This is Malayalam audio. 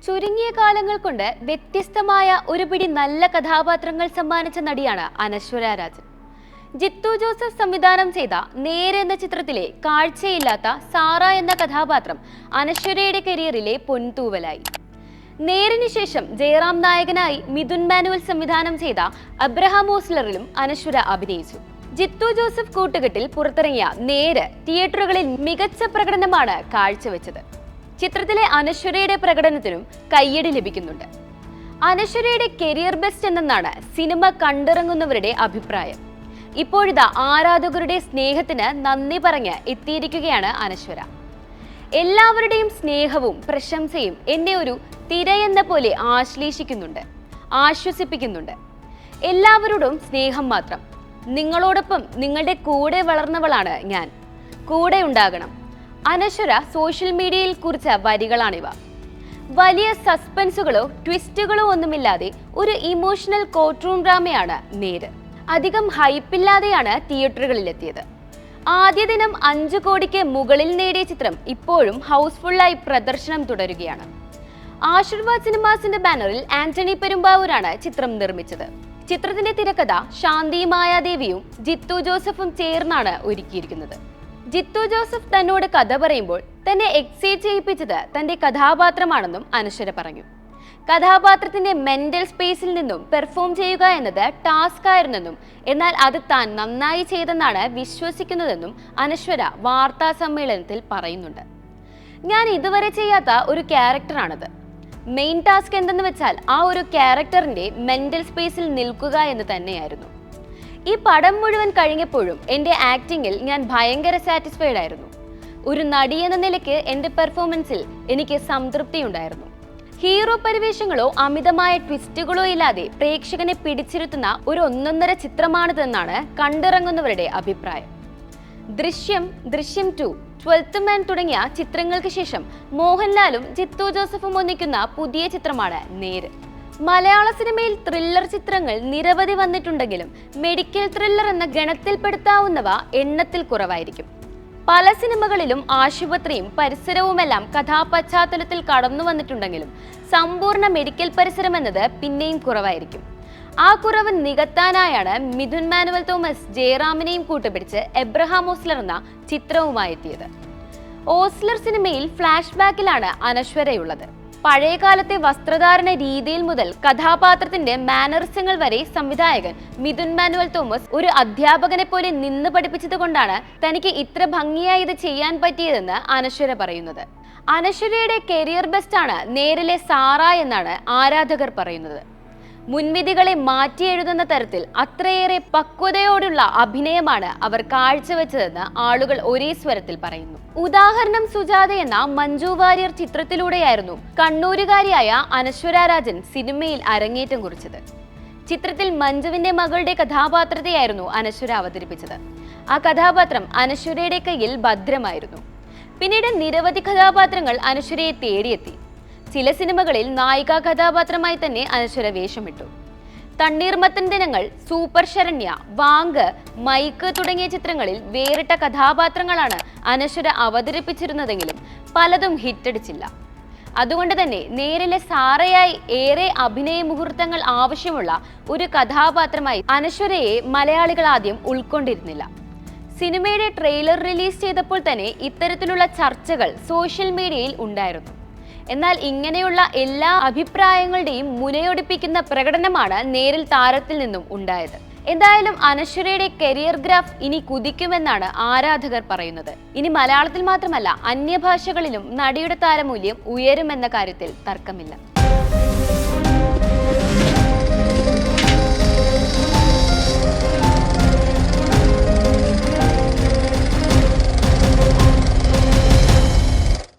ചുരുങ്ങിയ കാലങ്ങൾ കൊണ്ട് വ്യത്യസ്തമായ ഒരു പിടി നല്ല കഥാപാത്രങ്ങൾ സമ്മാനിച്ച നടിയാണ് അനശ്വര രാജൻ. ജിത്തു ജോസഫ് സംവിധാനം ചെയ്ത നേര് എന്ന ചിത്രത്തിലെ കാഴ്ചയില്ലാത്ത സാറ എന്ന കഥാപാത്രം അനശ്വരയുടെ കരിയറിലെ പൊൻതൂവലായി. നേരിന് ശേഷം ജയറാം നായകനായി മിഥുൻ മാനുവൽ സംവിധാനം ചെയ്ത അബ്രഹാം ഓസ്ലറിലും അനശ്വര അഭിനയിച്ചു. ജിത്തു ജോസഫ് കൂട്ടുകെട്ടിൽ പുറത്തിറങ്ങിയ നേര് തിയേറ്ററുകളിൽ മികച്ച പ്രകടനമാണ് കാഴ്ചവെച്ചത്. ചിത്രത്തിലെ അനശ്വരയുടെ പ്രകടനത്തിനും കയ്യടി ലഭിക്കുന്നുണ്ട്. അനശ്വരയുടെ കരിയർ ബെസ്റ്റ് എന്നാണ് സിനിമ കണ്ടിറങ്ങുന്നവരുടെ അഭിപ്രായം. ഇപ്പോഴിതാ ആരാധകരുടെ സ്നേഹത്തിന് നന്ദി പറഞ്ഞ് എത്തിയിരിക്കുകയാണ് അനശ്വര. എല്ലാവരുടെയും സ്നേഹവും പ്രശംസയും എന്നെ ഒരു തിരയെന്ന പോലെ ആശ്ലേഷിക്കുന്നുണ്ട്, ആശ്വസിപ്പിക്കുന്നുണ്ട്. എല്ലാവരോടും സ്നേഹം മാത്രം. നിങ്ങളോടൊപ്പം നിങ്ങളുടെ കൂടെ വളർന്നവളാണ് ഞാൻ. കൂടെ ഉണ്ടാകണം. അനശ്വര സോഷ്യൽ മീഡിയയിൽ കുറിച്ച വരികളാണിവ. വലിയ സസ്പെൻസുകളോ ട്വിസ്റ്റുകളോ ഒന്നുമില്ലാതെ ഒരു ഇമോഷണൽ കോർട്ട് റൂം ഡ്രാമയാണ് നേര്. അധികം ഹൈപ്പില്ലാതെയാണ് തിയേറ്ററുകളിലെത്തിയത്. ആദ്യ ദിനം 5 കോടിക്ക് മുകളിൽ നേടിയ ചിത്രം ഇപ്പോഴും ഹൗസ്ഫുള്ളായി പ്രദർശനം തുടരുകയാണ്. ആശീർവാദ് സിനിമാസിന്റെ ബാനറിൽ ആന്റണി പെരുമ്പാവൂരാണ് ചിത്രം നിർമ്മിച്ചത്. ചിത്രത്തിന്റെ തിരക്കഥ ശാന്തി മായാദേവിയും ജിത്തു ജോസഫും ചേർന്നാണ് ഒരുക്കിയിരിക്കുന്നത്. ജിത്തു ജോസഫ് തന്നോട് കഥ പറയുമ്പോൾ തന്നെ എക്സൈറ്റ് ചെയ്യിപ്പിച്ചത് തന്റെ കഥാപാത്രമാണെന്നും അനശ്വര പറഞ്ഞു. കഥാപാത്രത്തിന്റെ മെന്റൽ സ്പേസിൽ നിന്നും പെർഫോം ചെയ്യുക എന്നത് ടാസ്ക് ആയിരുന്നെന്നും എന്നാൽ അത് താൻ നന്നായി ചെയ്തെന്നാണ് വിശ്വസിക്കുന്നതെന്നും അനശ്വര വാർത്താ സമ്മേളനത്തിൽ പറയുന്നുണ്ട്. ഞാൻ ഇതുവരെ ചെയ്യാത്ത ഒരു ക്യാരക്ടറാണത്. മെയിൻ ടാസ്ക് എന്തെന്ന് വെച്ചാൽ ആ ഒരു ക്യാരക്ടറിന്റെ മെന്റൽ സ്പേസിൽ നിൽക്കുക എന്ന് തന്നെയായിരുന്നു. ഈ പടം മുഴുവൻ കഴിഞ്ഞപ്പോഴും എൻ്റെ ആക്ടിങ്ങിൽ ഞാൻ ഭയങ്കര സാറ്റിസ്ഫൈഡ് ആയിരുന്നു. ഒരു നടി എന്ന നിലയ്ക്ക് എൻ്റെ പെർഫോമൻസിൽ എനിക്ക് സംതൃപ്തി ഉണ്ടായിരുന്നു. ഹീറോ പരിവേഷങ്ങളോ അമിതമായ ട്വിസ്റ്റുകളോ ഇല്ലാതെ പ്രേക്ഷകനെ പിടിച്ചിരുത്തുന്ന ഒരു ഒന്നൊന്നര ചിത്രമാണിതെന്നാണ് കണ്ടിറങ്ങുന്നവരുടെ അഭിപ്രായം. ദൃശ്യം, ദൃശ്യം 2, 12th മാൻ തുടങ്ങിയ ചിത്രങ്ങൾക്ക് ശേഷം മോഹൻലാലും ജിത്തു ജോസഫും ഒന്നിക്കുന്ന പുതിയ ചിത്രമാണ് നേര്. മലയാള സിനിമയിൽ ത്രില്ലർ ചിത്രങ്ങൾ നിരവധി വന്നിട്ടുണ്ടെങ്കിലും മെഡിക്കൽ ത്രില്ലർ എന്ന ഗണത്തിൽപ്പെടുത്താവുന്നവ എണ്ണത്തിൽ കുറവായിരിക്കും. പല സിനിമകളിലും ആശുപത്രിയും പരിസരവുമെല്ലാം കഥാപശ്ചാത്തലത്തിൽ കടന്നു വന്നിട്ടുണ്ടെങ്കിലും സമ്പൂർണ്ണ മെഡിക്കൽ പരിസരം എന്നത് പിന്നെയും കുറവായിരിക്കും. ആ കുറവ് നികത്താനായാണ് മിഥുൻ മാനുവൽ തോമസ് ജയറാമിനെയും കൂട്ടുപിടിച്ച് എബ്രഹാം ഓസ്ലർ എന്ന ചിത്രവുമായി എത്തിയത്. ഓസ്ലർ സിനിമയിൽ ഫ്ലാഷ് ബാക്കിലാണ് അനശ്വരയുള്ളത്. പഴയകാലത്തെ വസ്ത്രധാരണ രീതിയിൽ മുതൽ കഥാപാത്രത്തിന്റെ മാനറിസങ്ങൾ വരെ സംവിധായകൻ മിഥുൻ മാനുവൽ തോമസ് ഒരു അധ്യാപകനെ പോലെ നിന്ന് പഠിപ്പിച്ചത് കൊണ്ടാണ് തനിക്ക് ഇത്ര ഭംഗിയായി ഇത് ചെയ്യാൻ പറ്റിയതെന്ന് അനശ്വര പറയുന്നത്. അനശ്വരയുടെ കരിയർ ബെസ്റ്റാണ് നേരിലെ സാറ എന്നാണ് ആരാധകർ പറയുന്നത്. മുൻവിധികളെ മാറ്റി എഴുതുന്ന തരത്തിൽ അത്രയേറെ പക്വതയോടുള്ള അഭിനയമാണ് അവർ കാഴ്ചവെച്ചതെന്ന് ആളുകൾ ഒരേ സ്വരത്തിൽ പറയുന്നു. ഉദാഹരണം സുജാത എന്ന മഞ്ജു വാര്യർ ചിത്രത്തിലൂടെയായിരുന്നു കണ്ണൂരുകാരിയായ അനശ്വര രാജൻ സിനിമയിൽ അരങ്ങേറ്റം കുറിച്ചത്. ചിത്രത്തിൽ മഞ്ജുവിന്റെ മകളുടെ കഥാപാത്രത്തെയായിരുന്നു അനശ്വര അവതരിപ്പിച്ചത്. ആ കഥാപാത്രം അനശ്വരയുടെ കയ്യിൽ ഭദ്രമായിരുന്നു. പിന്നീട് നിരവധി കഥാപാത്രങ്ങൾ അനശ്വരയെ തേടിയെത്തി. ചില സിനിമകളിൽ നായികാ കഥാപാത്രമായി തന്നെ അനശ്വര വേഷമിട്ടു. തണ്ണീർമത്തൻ ദിനങ്ങൾ, സൂപ്പർ ശരണ്യ, വാങ്ക്, മൈക്ക് തുടങ്ങിയ ചിത്രങ്ങളിൽ വേറിട്ട കഥാപാത്രങ്ങളാണ് അനശ്വര അവതരിപ്പിച്ചിരുന്നതെങ്കിലും പലതും ഹിറ്റടിച്ചില്ല. അതുകൊണ്ട് തന്നെ നേരിലെ സാറയായി ഏറെ അഭിനയ മുഹൂർത്തങ്ങൾ ആവശ്യമുള്ള ഒരു കഥാപാത്രമായി അനശ്വരയെ മലയാളികൾ ആദ്യം ഉൾക്കൊണ്ടിരുന്നില്ല. സിനിമയുടെ ട്രെയിലർ റിലീസ് ചെയ്തപ്പോൾ തന്നെ ഇത്തരത്തിലുള്ള ചർച്ചകൾ സോഷ്യൽ മീഡിയയിൽ ഉണ്ടായിരുന്നു. എന്നാൽ ഇങ്ങനെയുള്ള എല്ലാ അഭിപ്രായങ്ങളുടെയും മുനയൊടിപ്പിക്കുന്ന പ്രകടനമാണ് നേരിൽ താരത്തിൽ നിന്നും ഉണ്ടായത്. എന്തായാലും അനശ്വരയുടെ കരിയർ ഗ്രാഫ് ഇനി കുതിക്കുമെന്നാണ് ആരാധകർ പറയുന്നത്. ഇനി മലയാളത്തിൽ മാത്രമല്ല അന്യഭാഷകളിലും നടിയുടെ താരമൂല്യം ഉയരുമെന്ന കാര്യത്തിൽ തർക്കമില്ല.